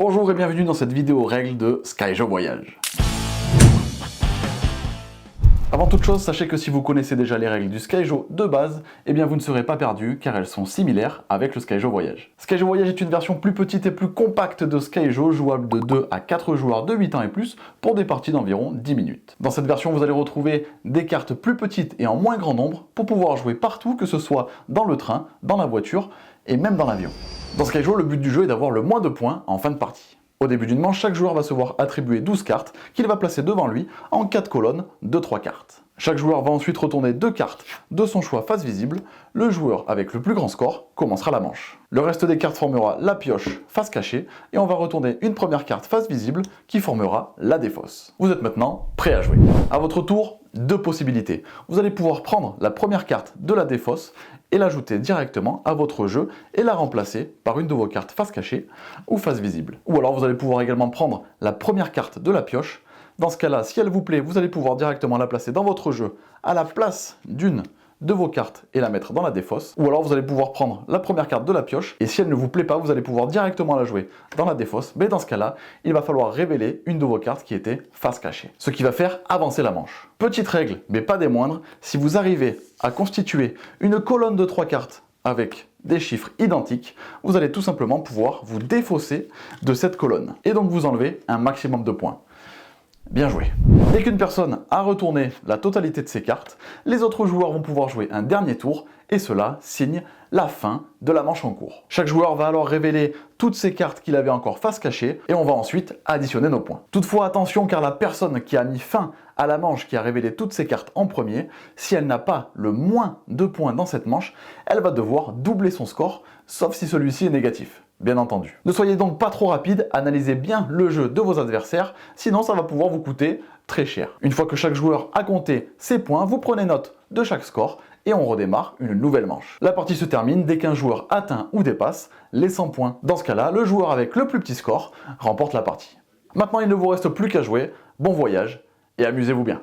Bonjour et bienvenue dans cette vidéo règles de Skyjo Voyage. Avant toute chose, sachez que si vous connaissez déjà les règles du Skyjo de base, eh bien vous ne serez pas perdu car elles sont similaires avec le Skyjo Voyage. Skyjo Voyage est une version plus petite et plus compacte de Skyjo, jouable de 2 à 4 joueurs de 8 ans et plus pour des parties d'environ 10 minutes. Dans cette version, vous allez retrouver des cartes plus petites et en moins grand nombre pour pouvoir jouer partout, que ce soit dans le train, dans la voiture et même dans l'avion. Dans Skyjo, le but du jeu est d'avoir le moins de points en fin de partie. Au début d'une manche, chaque joueur va se voir attribuer 12 cartes qu'il va placer devant lui en 4 colonnes de 3 cartes. Chaque joueur va ensuite retourner 2 cartes de son choix face visible. Le joueur avec le plus grand score commencera la manche. Le reste des cartes formera la pioche face cachée et on va retourner une première carte face visible qui formera la défausse. Vous êtes maintenant prêt à jouer. À votre tour, 2 possibilités. Vous allez pouvoir prendre la première carte de la défausse et l'ajouter directement à votre jeu et la remplacer par une de vos cartes face cachée ou face visible. Ou alors vous allez pouvoir également prendre la première carte de la pioche. Dans ce cas-là, si elle vous plaît, vous allez pouvoir directement la placer dans votre jeu à la place d'une de vos cartes et la mettre dans la défausse. Ou alors vous allez pouvoir prendre la première carte de la pioche et si elle ne vous plaît pas, vous allez pouvoir directement la jouer dans la défausse. Mais dans ce cas-là, il va falloir révéler une de vos cartes qui était face cachée. Ce qui va faire avancer la manche. Petite règle, mais pas des moindres, si vous arrivez à constituer une colonne de 3 cartes avec des chiffres identiques, vous allez tout simplement pouvoir vous défausser de cette colonne et donc vous enlever un maximum de points. Bien joué. Dès qu'une personne a retourné la totalité de ses cartes, les autres joueurs vont pouvoir jouer un dernier tour et cela signe la fin de la manche en cours. Chaque joueur va alors révéler toutes ses cartes qu'il avait encore face cachée et on va ensuite additionner nos points. Toutefois attention car la personne qui a mis fin à la manche, qui a révélé toutes ses cartes en premier, si elle n'a pas le moins de points dans cette manche, elle va devoir doubler son score, sauf si celui-ci est négatif. Bien entendu. Ne soyez donc pas trop rapide, analysez bien le jeu de vos adversaires, sinon ça va pouvoir vous coûter très cher. Une fois que chaque joueur a compté ses points, vous prenez note de chaque score et on redémarre une nouvelle manche. La partie se termine dès qu'un joueur atteint ou dépasse les 100 points. Dans ce cas-là, le joueur avec le plus petit score remporte la partie. Maintenant, il ne vous reste plus qu'à jouer. Bon voyage et amusez-vous bien.